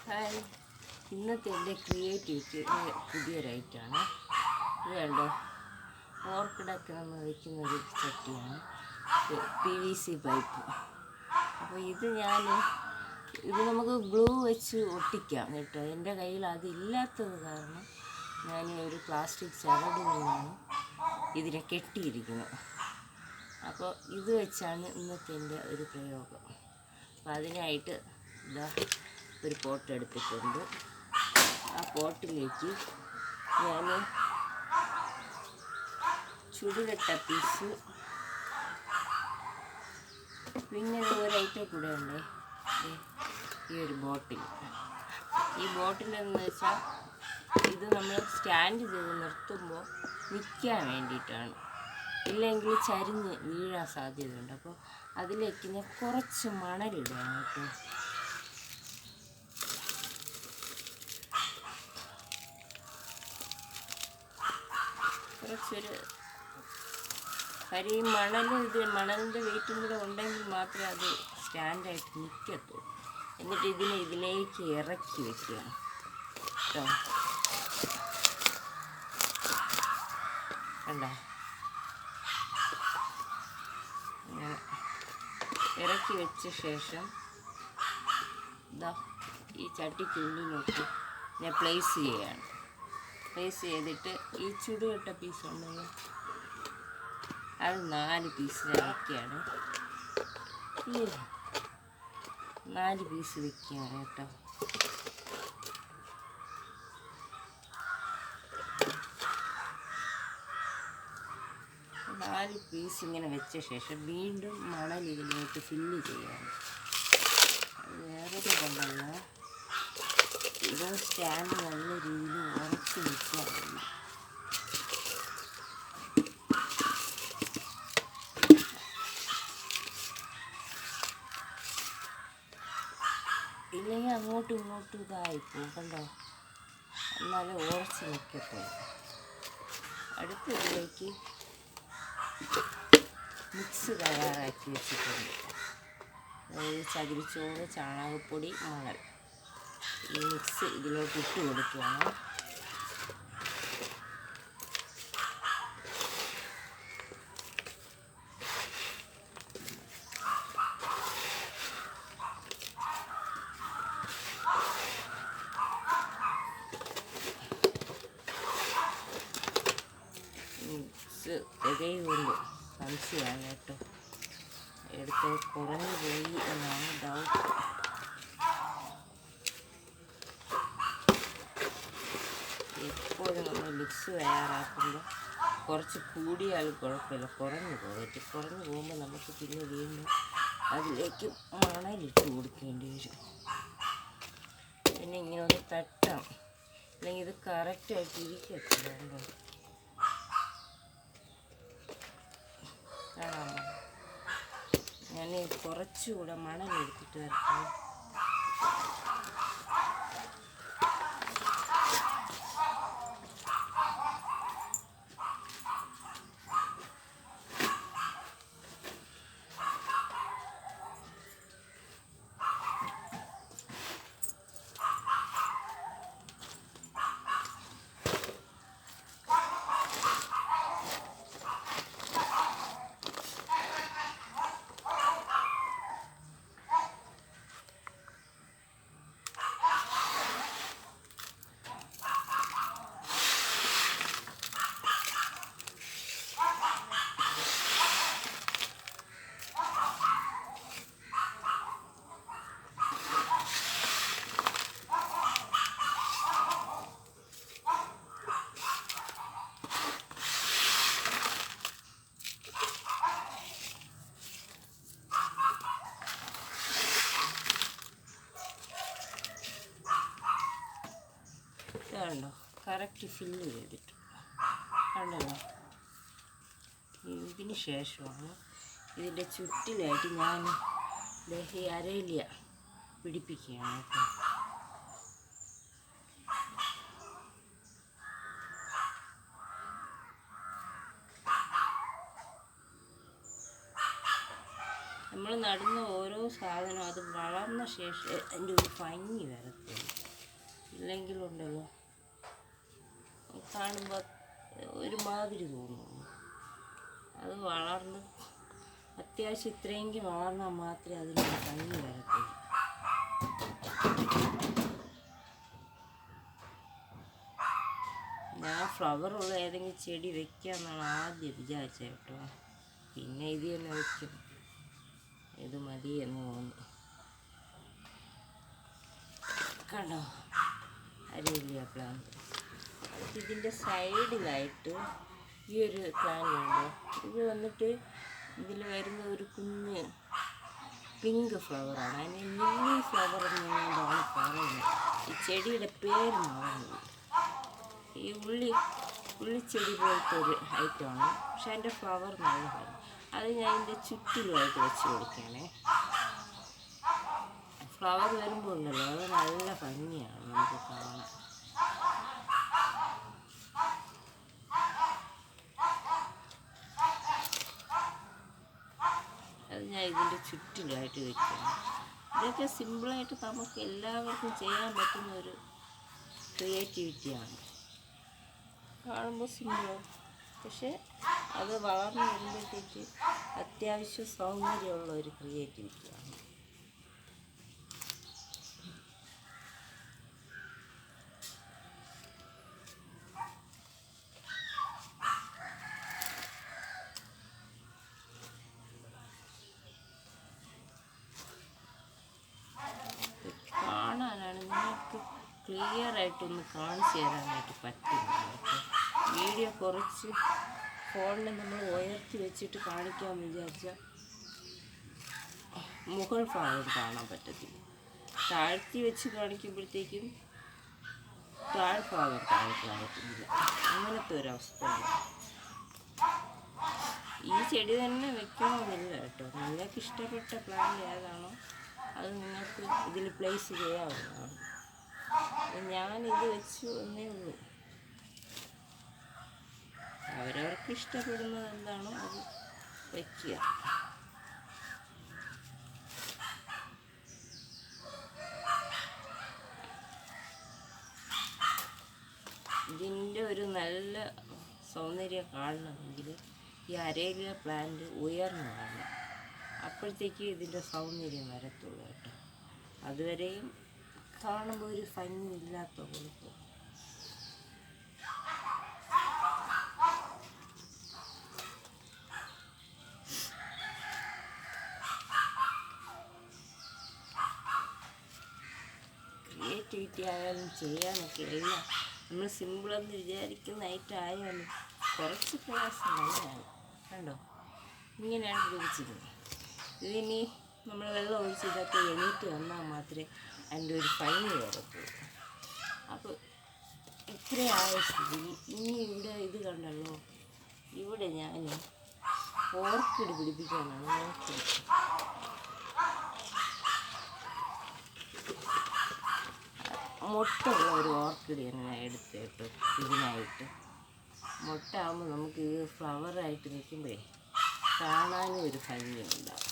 Hi, ഇന്നത്തെ എൻ്റെ creativity പുതിയൊരൈറ്റാണ്. ഇത് കണ്ടോ, ഓർക്കിഡൊക്കെ നമ്മൾ വയ്ക്കുന്നൊരു ചട്ടിയാണ്, PVC പൈപ്പ്. അപ്പോൾ ഇത് നമുക്ക് ഗ്ലൂ വെച്ച് ഒട്ടിക്കാം കേട്ടോ. എൻ്റെ കയ്യിൽ അതില്ലാത്തത് കാരണം ഞാൻ ഒരു പ്ലാസ്റ്റിക് ചരടുകളാണ് ഇതിനെ കെട്ടിയിരിക്കുന്നത്. അപ്പോൾ ഇത് വെച്ചാണ് ഇന്നത്തെ എൻ്റെ ഒരു പ്രയോഗം. അപ്പോൾ അതിനായിട്ട് ഇതാ ഒരു പോട്ട് എടുത്തിട്ടുണ്ട്. ആ പോട്ടിലേക്ക് ഞാൻ ചുടുകട്ട പീസ്, പിന്നെ ഒരു ഐറ്റം കൂടെ ഉണ്ട്, ഈ ഒരു ബോട്ടിൽ. ഈ ബോട്ടിലെന്ന് വെച്ചാൽ ഇത് നമ്മൾ സ്റ്റാൻഡ് ചെയ്ത് നിർത്തുമ്പോൾ നിൽക്കാൻ വേണ്ടിയിട്ടാണ്, ഇല്ലെങ്കിൽ ചരിഞ്ഞ് വീഴാൻ സാധ്യതയുണ്ട്. അപ്പോൾ അതിലേക്ക് ഞാൻ കുറച്ച് മണലിടുകയാണ് കേട്ടോ. കുറച്ചൊരു കാര്യം, മണലിൻ്റെ വെയിറ്റും കൂടെ ഉണ്ടെങ്കിൽ മാത്രമേ അത് സ്റ്റാൻഡായിട്ട് നിൽക്കത്തുള്ളൂ. എന്നിട്ട് ഇതിലേക്ക് ഇറക്കി വെക്കുക കേട്ടോ. കണ്ടോ, ഇറക്കി വെച്ച ശേഷം ഇതാ ഈ ചട്ടിക്കുള്ളിലോട്ട് ഞാൻ പ്ലേസ് ചെയ്യുകയാണ്. പ്ലേസ് ചെയ്തിട്ട് ഈ ചുടുകട്ട പീസ് ഉണ്ടെങ്കിൽ അത് 4 പീസിലാക്കിയാണ്, 4 പീസ് വയ്ക്കുകയാണ് കേട്ടോ. നാല് പീസ് ഇങ്ങനെ വെച്ച ശേഷം വീണ്ടും മണൽ ഇതിലേക്ക് ഫില്ല് ചെയ്യാണ്. വേറെ കൊണ്ടല്ല, ഇത് സ്റ്റാൻഡ് നല്ല രീതിയിൽ ഉറച്ച് നിൽക്കുകയാണ്. ഇല്ലെങ്കിൽ അങ്ങോട്ടും ഇങ്ങോട്ടും ഇതായിപ്പോവും കണ്ടോ, എന്നാലും ഉറച്ച് നിൽക്കത്തുള്ളൂ. അടുത്ത ഇതിലേക്ക് മിക്സ് തയ്യാറാക്കി വെച്ചിട്ടുണ്ട്. അതായത് ചകിരിച്ചോറ്, ചാണകപ്പൊടി, മണൽ. ഈ മിക്സ് ഇതിലോട്ട് ഇട്ട് കൊടുക്കുകയാണ്. മിക്സ് തികയുള്ളൂ, സംശയമാണ് കേട്ടോ. എടുത്ത് കുറഞ്ഞു പോയി എന്നാണ് ഡൗട്ട്. എപ്പോഴും നമ്മൾ മിക്സ് തയ്യാറാക്കുമ്പോൾ കുറച്ച് കൂടിയാലും കുഴപ്പമില്ല, കുറഞ്ഞു പോകുമ്പോൾ നമുക്ക് പിന്നെ വീണ്ടും അതിലേക്ക് മണലിട്ട് കൊടുക്കേണ്ടി വരും. പിന്നെ ഇങ്ങനെ ഒന്ന് തട്ടാം, അല്ലെങ്കിൽ ഇത് കറക്റ്റായിട്ട് ഇരിക്കത്തില്ല. ഞാൻ കുറച്ചുകൂടെ മണലെടുത്തിട്ട് വരട്ടെ. കണ്ടോ, കറക്റ്റ് ഫില്ല് ചെയ്തിട്ട് കണ്ടല്ലോ. ഇതിന് ശേഷമാണ് ഇതിൻ്റെ ചുറ്റിലായിട്ട് ഞാൻ ഈ അരയില പിടിപ്പിക്കുകയാണ് കേട്ടോ. നമ്മൾ നടുന്ന ഓരോ സാധനവും അത് വളർന്ന ശേഷം അതിൻ്റെ ഒരു ഭംഗി വരത്തുള്ളൂ. ഇല്ലെങ്കിലുണ്ടല്ലോ കാണുമ്പോൾ ഒരുമാതിരി തോന്നുന്നു. അത് വളർന്ന് അത്യാവശ്യം ഇത്രയെങ്കിലും വളർന്നാൽ മാത്രമേ അതിനൊരു ഭംഗി വരത്തുള്ളൂ. ഞാൻ ഫ്ലവറുള്ള ഏതെങ്കിലും ചെടി വെക്കാമെന്നാണ് ആദ്യം വിചാരിച്ചത് കേട്ടോ. പിന്നെ ഇത് തന്നെ വെക്കും, ഇത് മതി എന്ന് തോന്നി. കണ്ടോ അരയില്ല പ്ലാന്റ്. ഇതിൻ്റെ സൈഡിലായിട്ട് ഈ ഒരു പ്ലാന്റ് ഉണ്ട്. ഇത് വന്നിട്ട് ഇതിൽ വരുന്ന ഒരു കുഞ്ഞ് പിങ്ക് ഫ്ലവറാണ്. അതിന് ലില്ലി ഫ്ലവർ എന്നാണ് പറയുന്നത്. ഈ ചെടിയുടെ പേര് മാറുന്നത്. ഈ ഉള്ളിച്ചെടി പോലത്തെ ഒരു ഐറ്റമാണ്. പക്ഷെ അതിൻ്റെ ഫ്ലവർ നല്ല ഭംഗി. അത് ഞാൻ ഇതിൻ്റെ ചുറ്റിലുമായിട്ട് വെച്ച് കൊടുക്കുകയാണേ. ഫ്ലവർ വരുമ്പോൾ ഉണ്ടല്ലോ അത് നല്ല ഭംഗിയാണ് നമുക്ക് കാണാൻ. അത് ഞാൻ ഇതിൻ്റെ ചുറ്റിലായിട്ട് വെക്കണം. ഇതൊക്കെ സിമ്പിളായിട്ട് നമുക്ക് എല്ലാവർക്കും ചെയ്യാൻ പറ്റുന്ന ഒരു ക്രിയേറ്റിവിറ്റിയാണ്. കാണുമ്പോൾ സിമ്പിളാണ്, പക്ഷെ അത് വളർന്നു വരുമ്പോഴത്തേക്ക് അത്യാവശ്യം സൗന്ദര്യമുള്ള ഒരു ക്രിയേറ്റിവിറ്റിയാണ്. കാണാനാണ് നിങ്ങൾക്ക് ക്ലിയർ ആയിട്ടൊന്ന് കാണിച്ചു തരാനായിട്ട് പറ്റുന്നില്ല കേട്ടോ. വീഡിയോ കുറച്ച് ഫോണിൽ നമ്മൾ ഉയർത്തി വെച്ചിട്ട് കാണിക്കാമെന്ന് വിചാരിച്ചാൽ മുകൾ ഭാഗം കാണാൻ പറ്റത്തില്ല. താഴ്ത്തി വെച്ച് കാണിക്കുമ്പോഴത്തേക്കും താഴ്ഭാഗം കാണിക്കാൻ പറ്റുന്നില്ല. അങ്ങനത്തെ ഒരവസ്ഥയാണ്. ഈ ചെടി തന്നെ വെക്കണമെന്നില്ല കേട്ടോ. നിങ്ങൾക്ക് ഇഷ്ടപ്പെട്ട പ്ലാന്റ് ഏതാണോ അത് നിങ്ങൾക്ക് ഇതിൽ പ്ലേസ് ചെയ്യാവുന്നതാണ്. ഞാനിത് വെച്ചു എന്നേ ഉള്ളൂ. അവരവർക്ക് ഇഷ്ടപ്പെടുന്നത് എന്താണോ അത് വയ്ക്കുക. ഇതിൻ്റെ ഒരു നല്ല സൗന്ദര്യം കാണണമെങ്കിൽ ഈ അരേലിയ പ്ലാന്റ് ഉയർന്നു കാണണം. അപ്പോഴത്തേക്ക് ഇതിൻ്റെ സൗന്ദര്യം വരത്തുള്ളൂ കേട്ടോ. അതുവരെയും കാണുമ്പോൾ ഒരു ഭംഗിയില്ലാത്ത പോലെ. ക്രിയേറ്റിവിറ്റി ആയാലും ചെയ്യാനൊക്കെ എല്ലാം നമ്മൾ സിമ്പിളെന്ന് വിചാരിക്കുന്ന ഐറ്റം ആയാലും കുറച്ച് പ്രയാസം തന്നെയാണ്. കണ്ടോ ഇങ്ങനെയാണ് ലഭിച്ചിരുന്നത്. ഇതിനി നമ്മൾ വെള്ളം ഒഴിച്ച് ഇതൊക്കെ എണീറ്റ് വന്നാൽ മാത്രമേ അതിൻ്റെ ഒരു ഭംഗി വരത്തുള്ളൂ. അപ്പോൾ ഇത്രയായ സ്ഥിതി ഇനി ഇവിടെ ഇത് കണ്ടല്ലോ, ഇവിടെ ഞാൻ ഓർക്കിഡ് പിടിപ്പിക്കാനാണ് നോക്കുന്നത്. മുട്ടുള്ള ഒരു ഓർക്കിഡ് ഞാൻ എടുത്തിട്ട് ഇതിനായിട്ട്. മുട്ട ആകുമ്പോൾ നമുക്ക് ഇത് ഫ്ലവറായിട്ട് നിൽക്കുമ്പോഴേ കാണാനും ഒരു ഭംഗിയുണ്ടാകും.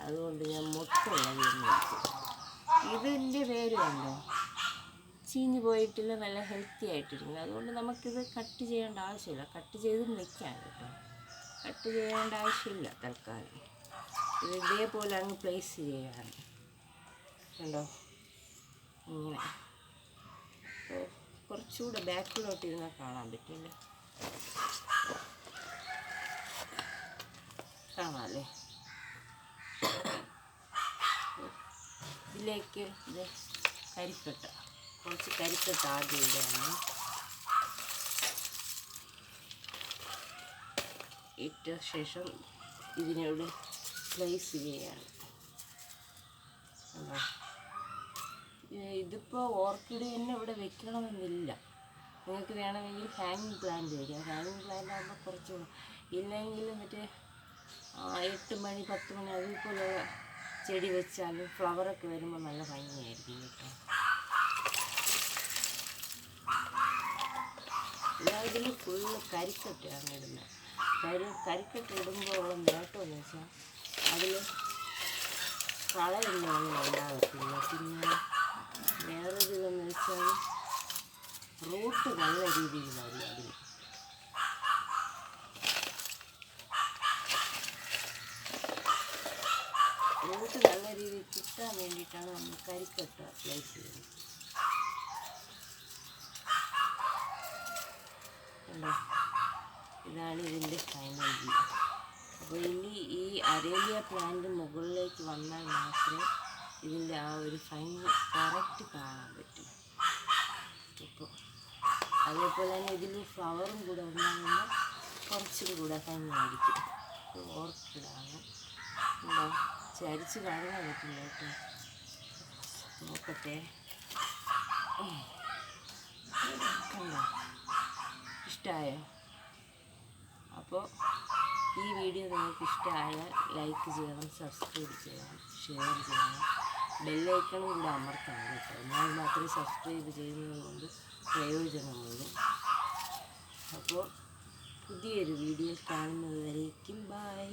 അതുകൊണ്ട് ഞാൻ മുട്ടുള്ളത് എടുത്തു. ഇതിൻ്റെ പേര് കണ്ടോ, ചീഞ്ഞ് പോയിട്ടില്ല, നല്ല ഹെൽത്തി ആയിട്ടിരിക്കുന്നത്. അതുകൊണ്ട് നമുക്കിത് കട്ട് ചെയ്യേണ്ട ആവശ്യമില്ല. കട്ട് ചെയ്തും വെക്കാം കേട്ടോ. കട്ട് ചെയ്യേണ്ട ആവശ്യമില്ല തൽക്കാലം. ഇത് ഇതേപോലെ അങ്ങ് പ്ലേസ് ചെയ്യാണ്. കണ്ടോ ഇങ്ങനെ. കുറച്ചുകൂടെ ബാക്കിലോട്ട് ഇരുന്നാൽ കാണാൻ പറ്റില്ല. കാണാമല്ലേ. ഇതിലേക്ക് ഇത് കരിക്കട്ട, കുറച്ച് കരിക്കട്ട ആദ്യം ഇടാണ്. ഇട്ട ശേഷം ഇതിനോട് പ്ലേസ് ചെയ്യാണ്. ഇതിപ്പോൾ ഓർക്കിഡ് തന്നെ ഇവിടെ വെക്കണമെന്നില്ല. നിങ്ങൾക്ക് വേണമെങ്കിൽ ഹാങ്ങിങ് പ്ലാന്റ് വയ്ക്കാം. ഹാങ്ങിങ് പ്ലാന്റ് ആകുമ്പോൾ കുറച്ചുകൂടെ, ഇല്ലെങ്കിൽ മറ്റേ 8 മണി 10 മണി അതുപോലെയുള്ള ചെടി വെച്ചാലും ഫ്ലവറൊക്കെ വരുമ്പോൾ നല്ല ഭംഗിയായിരിക്കും കേട്ടോ. ഞാൻ ഇതിൽ ഫുള്ള് കരിക്കട്ടയാണ് ഇടുന്നത്. കരിക്കട്ട ഇടുമ്പോൾ ഉള്ള നേട്ടമെന്ന് വെച്ചാൽ അതിൽ കളയൊന്നും ഒന്നും ഉണ്ടാകത്തില്ല. പിന്നെ വേറൊരു ഇതെന്ന് വെച്ചാൽ റൂട്ട് നല്ല രീതിയിൽ മതി അതിന്. റൂട്ട് നല്ല രീതിയിൽ കിട്ടാൻ വേണ്ടിയിട്ടാണ് നമ്മൾ കരിക്കട്ട അപ്ലൈ ചെയ്യുന്നത്. കണ്ടോ, ഇതാണ് ഇതിൻ്റെ ഫൈനൽ വ്യൂ. അപ്പോൾ ഇനി ഈ അരേലിയ പ്ലാന്റ് മുകളിലേക്ക് വന്നാൽ മാത്രമേ ഇതിൻ്റെ ആ ഒരു ഫൈനൽ കറക്റ്റ് കാണാൻ പറ്റും. ഇപ്പോൾ അതേപോലെ തന്നെ ഇതിൽ ഫ്ലവറും കൂടെ ഉണ്ടാകുമ്പോൾ കുറച്ചും കൂടെ ഭംഗിയായിരിക്കും. ഓർക്കിഡാണ്. എന്താ ചരിച്ച് കാണാൻ പറ്റില്ല കേട്ടോ. നോക്കട്ടെ. കണ്ടോ, ഇഷ്ടമായോ? അപ്പോൾ ഈ വീഡിയോ നിങ്ങൾക്ക് ഇഷ്ടമായാൽ ലൈക്ക് ചെയ്യണം, സബ്സ്ക്രൈബ് ചെയ്യണം, ഷെയർ ചെയ്യണം, ബെല്ലൈക്കണും കൂടെ അമർത്തണം കേട്ടോ. എന്നാൽ മാത്രമേ സബ്സ്ക്രൈബ് ചെയ്യുന്നത് കൊണ്ട് പ്രയോജനമുള്ളൂ. അപ്പോൾ പുതിയൊരു വീഡിയോ കാണുന്നത് വരേക്കും ബൈ.